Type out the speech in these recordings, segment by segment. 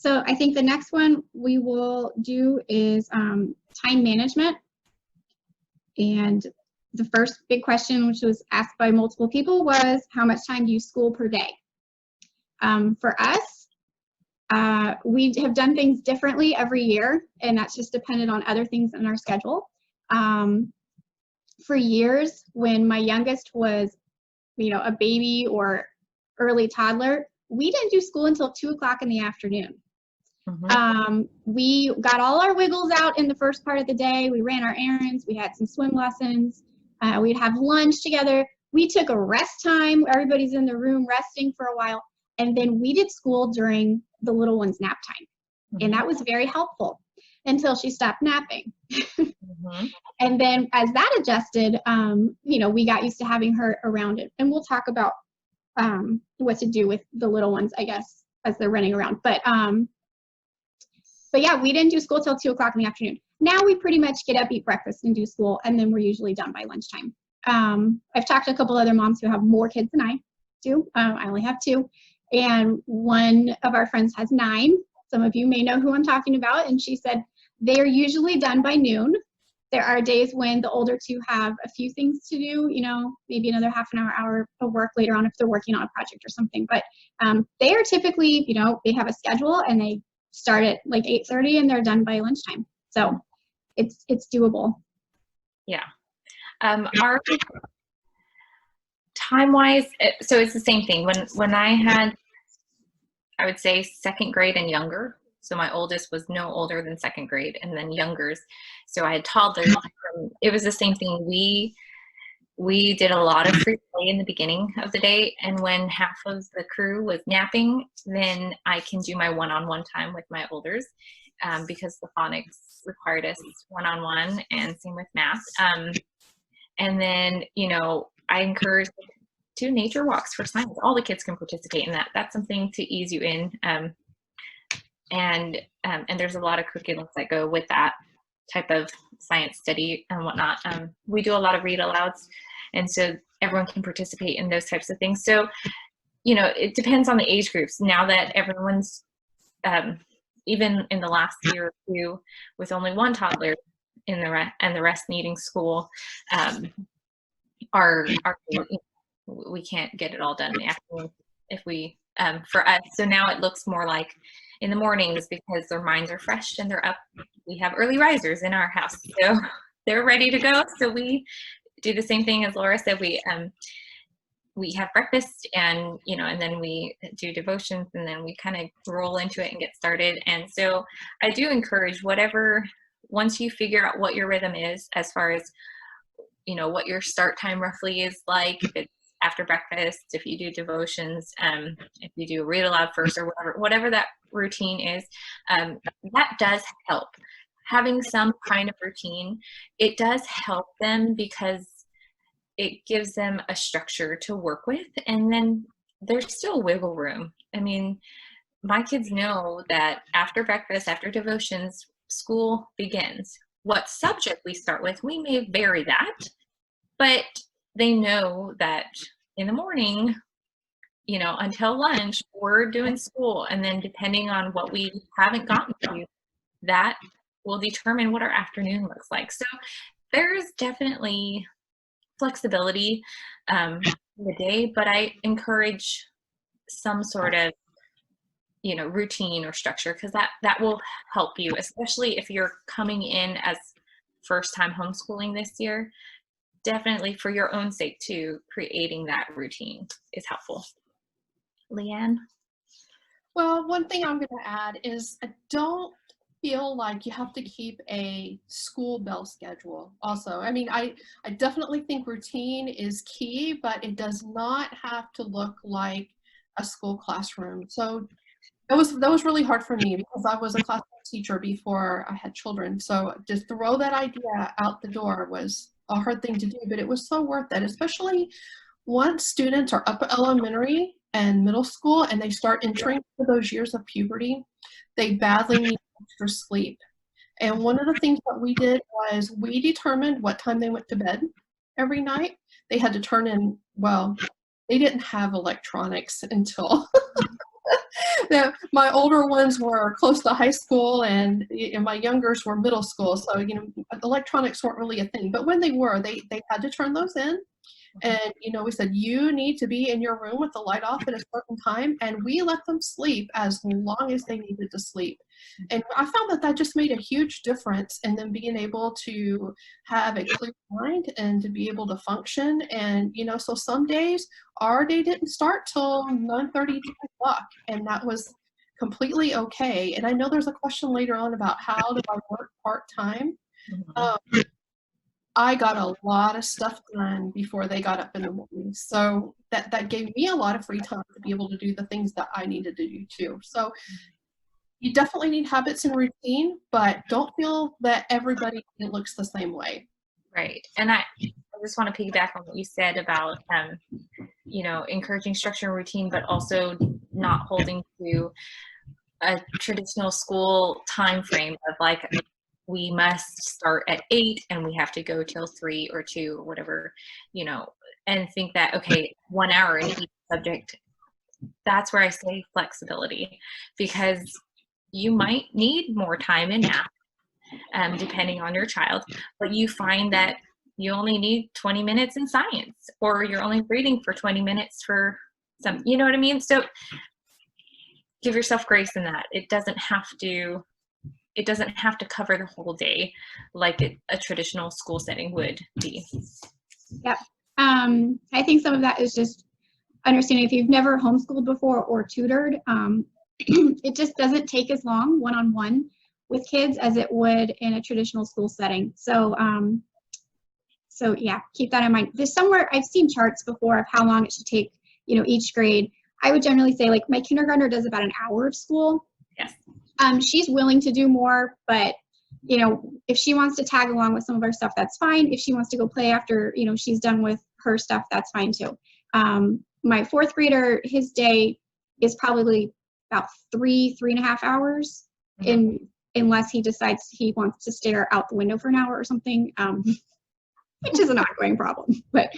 So I think the next one we will do is time management. And the first big question, which was asked by multiple people, was how much time do you school per day? For us, we have done things differently every year, and that's just dependent on other things in our schedule. For years, when my youngest was, a baby or early toddler, we didn't do school until 2 o'clock in the afternoon. We got all our wiggles out in the first part of the day. We ran our errands. We had some swim lessons. We'd have lunch together. We took a rest time. Everybody's in the room resting for a while. And then we did school during the little one's nap time. And that was very helpful until she stopped napping. And then as that adjusted, we got used to having her around it. And we'll talk about what to do with the little ones, I guess, as they're running around. But yeah, we didn't do school till 2 o'clock in the afternoon. Now we pretty much get up, eat breakfast, and do school, and then we're usually done by lunchtime. I've talked to a couple other moms who have more kids than I do. I only have 2. And one of our friends has 9. Some of you may know who I'm talking about. And she said they're usually done by noon. There are days when the older 2 have a few things to do, maybe another half an hour of work later on if they're working on a project or something. But they are typically, they have a schedule and they start at like 8:30 and they're done by lunchtime. So it's doable. Yeah. Our time-wise, so it's the same thing. When I had, I would say, second grade and younger. So my oldest was no older than second grade, and then youngers. So I had toddlers. It was the same thing. We did a lot of free play in the beginning of the day, and when half of the crew was napping, then I can do my one-on-one time with my olders, because the phonics required us one-on-one, and same with math. And then, I encourage 2 nature walks for science. All the kids can participate in that. That's something to ease you in. And there's a lot of curriculums that go with that type of science study and whatnot. We do a lot of read alouds, and so everyone can participate in those types of things. So, it depends on the age groups. Now that everyone's, even in the last year or 2, with only 1 toddler and the rest needing school, we can't get it all done in the afternoon if we, for us. So now it looks more like in the mornings, because their minds are fresh and they're up. We have early risers in our house, so they're ready to go. So we do the same thing as Laura said. We have breakfast, and and then we do devotions, and then we kind of roll into it and get started. And so I do encourage once you figure out what your rhythm is, as far as what your start time roughly is like, if it's after breakfast, if you do devotions, if you do read aloud first, or whatever that routine is, that does help. Having some kind of routine, it does help them because it gives them a structure to work with, and then there's still wiggle room. I mean, my kids know that after breakfast, after devotions, school begins. What subject we start with, we may vary that, but they know that in the morning, until lunch, we're doing school. And then depending on what we haven't gotten to, that will determine what our afternoon looks like. So there's definitely flexibility in the day, but I encourage some sort of, routine or structure, because that will help you, especially if you're coming in as first time homeschooling this year. Definitely for your own sake too, creating that routine is helpful. Leanne? Well, one thing I'm going to add is I don't feel like you have to keep a school bell schedule also. I mean, I definitely think routine is key, but it does not have to look like a school classroom. So that was really hard for me, because I was a classroom teacher before I had children. So to throw that idea out the door was a hard thing to do, but it was so worth it, especially once students are upper elementary and middle school and they start entering those years of puberty. They badly need extra sleep. And one of the things that we did was we determined what time they went to bed every night. They had to turn in, well, they didn't have electronics until My older ones were close to high school, and my youngers were middle school. So, you know, electronics weren't really a thing. But when they were, they had to turn those in. And, you know, we said, you need to be in your room with the light off at a certain time. And we let them sleep as long as they needed to sleep. And I found that that just made a huge difference in them being able to have a clear mind and to be able to function. And, you know, so some days our day didn't start till 9:30, 10 o'clock. And that was completely okay. And I know there's a question later on about how do I work part-time. I got a lot of stuff done before they got up in the morning. So that gave me a lot of free time to be able to do the things that I needed to do too. So you definitely need habits and routine, but don't feel that everybody looks the same way. Right. And I just want to piggyback on what you said about, you know, encouraging structure and routine, but also not holding to a traditional school time frame of like, we must start at 8 and we have to go till 3 or 2 or whatever, you know, and think that, okay, 1 hour in each subject. That's where I say flexibility, because you might need more time in math, depending on your child, but you find that you only need 20 minutes in science, or you're only reading for 20 minutes for some, you know what I mean? So give yourself grace in that. It doesn't have to cover the whole day like a traditional school setting would be. Yep. I think some of that is just understanding if you've never homeschooled before or tutored, it just doesn't take as long one-on-one with kids as it would in a traditional school setting. So, so yeah, keep that in mind. There's somewhere I've seen charts before of how long it should take, you know, each grade. I would generally say like my kindergartner does about an hour of school. Yes. She's willing to do more, but you know, if she wants to tag along with some of our stuff, that's fine. If she wants to go play after, you know, she's done with her stuff, that's fine too. My 4th grader, his day is probably about 3.5 hours, unless he decides he wants to stare out the window for an hour or something, which is an ongoing problem. But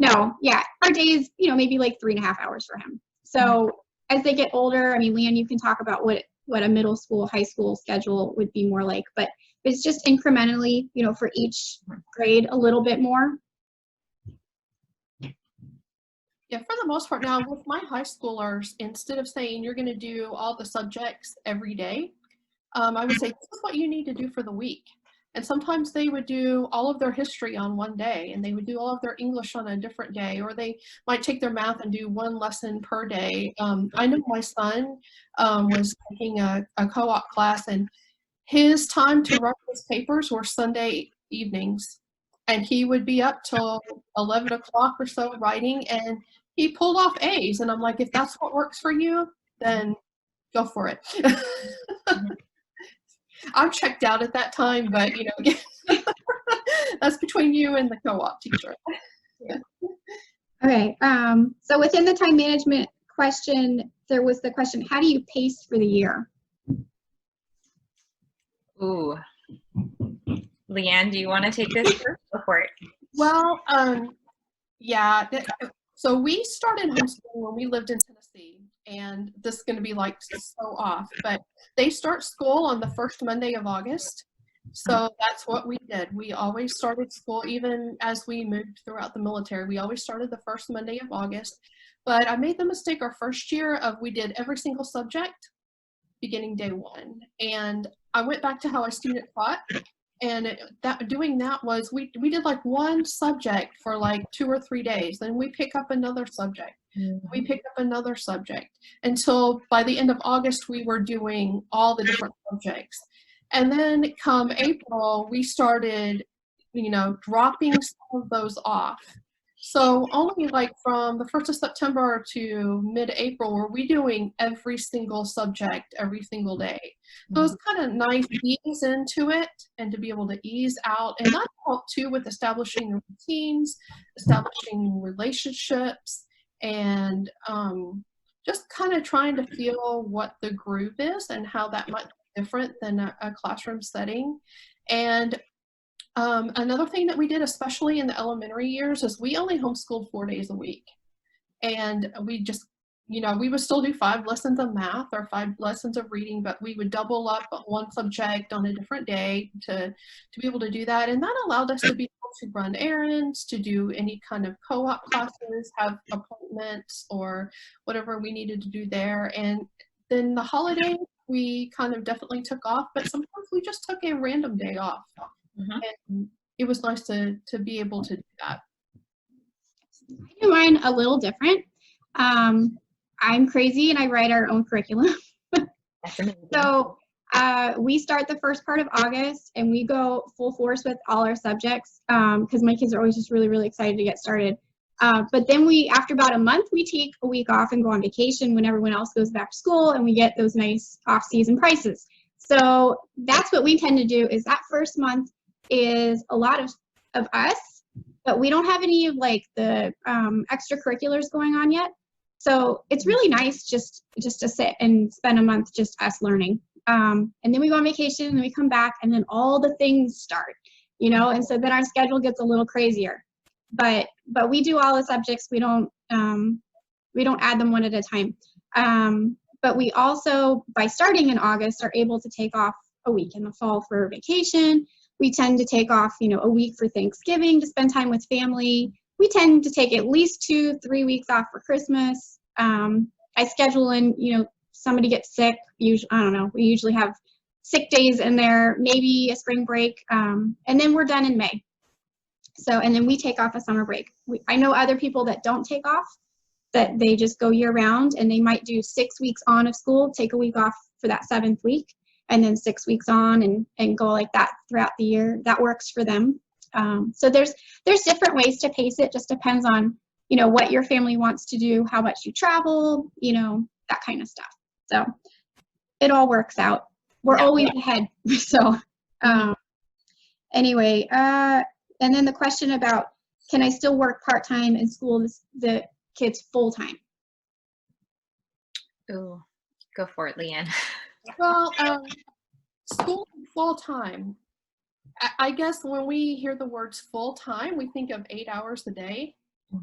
no, yeah, our day is, you know, maybe like 3.5 hours for him. So as they get older, I mean, Leanne, you can talk about what a middle school, high school schedule would be more like, but it's just incrementally, you know, for each grade a little bit more. Yeah, for the most part now with my high schoolers, instead of saying you're going to do all the subjects every day, I would say this is what you need to do for the week. And sometimes they would do all of their history on one day, and they would do all of their English on a different day, or they might take their math and do one lesson per day. I know my son was taking a co-op class, and his time to write his papers were Sunday evenings. And he would be up till 11 o'clock or so writing, and he pulled off A's. And I'm like, if that's what works for you, then go for it. I'm checked out at that time, but you know, that's between you and the co-op teacher. Yeah. Okay. So within the time management question, there was the question, how do you pace for the year? Ooh. Leanne, do you want to take this first? Go for it. Well, yeah. So we started homeschooling when we lived in Tennessee, and this is going to be like so off, but they start school on the first Monday of August. So that's what we did. We always started school, even as we moved throughout the military. We always started the first Monday of August. But I made the mistake our first year of we did every single subject beginning day 1. And I went back to how I student taught. And doing that was, we did like one subject for like 2 or 3 days. Then we pick up another subject. We picked up another subject until by the end of August, we were doing all the different subjects. And then come April, we started, you know, dropping some of those off. So only like from the 1st of September to mid-April were we doing every single subject every single day. So it's kind of nice to ease into it and to be able to ease out. And that helped too with establishing routines, establishing relationships, and just kind of trying to feel what the group is and how that might be different than a classroom setting. And another thing that we did, especially in the elementary years, is we only homeschooled 4 days a week. And we just you know, we would still do 5 lessons of math or 5 lessons of reading, but we would double up one subject on a different day to be able to do that. And that allowed us to be able to run errands, to do any kind of co-op classes, have appointments, or whatever we needed to do there. And then the holidays, we kind of definitely took off, but sometimes we just took a random day off. And it was nice to be able to do that. I do mine a little different. I'm crazy and I write our own curriculum. That's amazing. So we start the first part of August and we go full force with all our subjects because my kids are always just really, really excited to get started. But then after about a month, we take a week off and go on vacation when everyone else goes back to school, and we get those nice off-season prices. So that's what we tend to do, is that first month is a lot of us, but we don't have any of like the extracurriculars going on yet. So it's really nice just to sit and spend a month just us learning. And then we go on vacation and then we come back and then all the things start, you know, and so then our schedule gets a little crazier. But we do all the subjects. We don't add them one at a time. But we also, by starting in August, are able to take off a week in the fall for vacation. We tend to take off, you know, a week for Thanksgiving to spend time with family. We tend to take at least 2-3 weeks off for Christmas. I schedule in, you know, somebody gets sick. Usually, I don't know, we usually have sick days in there, maybe a spring break, and then we're done in May. So, and then we take off a summer break. I know other people that don't take off, that they just go year round, and they might do 6 weeks on of school, take a week off for that 7th week, and then 6 weeks on and go like that throughout the year. That works for them. So there's different ways to pace it. Just depends on, you know, what your family wants to do, how much you travel, you know, that kind of stuff. So it all works out. We're always ahead. So anyway, and then the question about, can I still work part-time and school the kids full-time? Ooh, go for it, Leanne. Well, school full-time. I guess when we hear the words full-time, we think of 8 hours a day.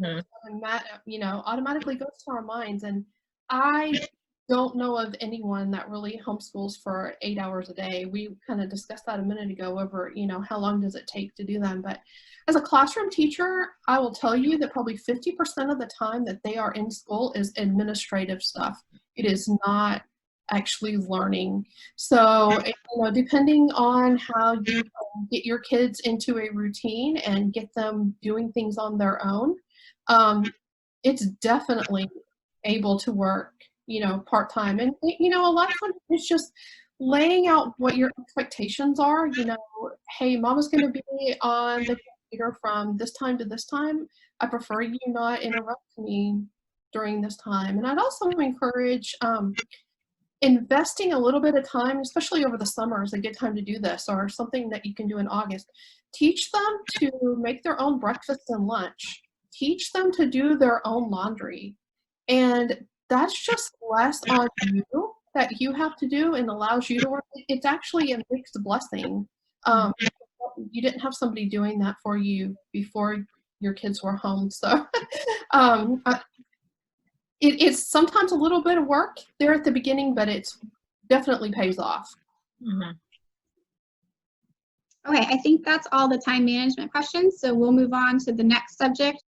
And that, you know, automatically goes to our minds. And I don't know of anyone that really homeschools for 8 hours a day. We kind of discussed that a minute ago over, you know, how long does it take to do them. But as a classroom teacher, I will tell you that probably 50% of the time that they are in school is administrative stuff. It is not actually learning. So, you know, depending on how you get your kids into a routine and get them doing things on their own, it's definitely able to work, you know, part-time. And, you know, a lot of times it's just laying out what your expectations are. You know, hey, mama's going to be on the computer from this time to this time. I prefer you not interrupt me during this time. And I'd also encourage investing a little bit of time, especially over the summer is a good time to do this, or something that you can do in August. Teach them to make their own breakfast and lunch. Teach them to do their own laundry. And that's just less on you that you have to do and allows you to work. It's actually a mixed blessing. You didn't have somebody doing that for you before your kids were home. So it's sometimes a little bit of work there at the beginning, but it's definitely pays off. Okay, I think that's all the time management questions. So we'll move on to the next subject,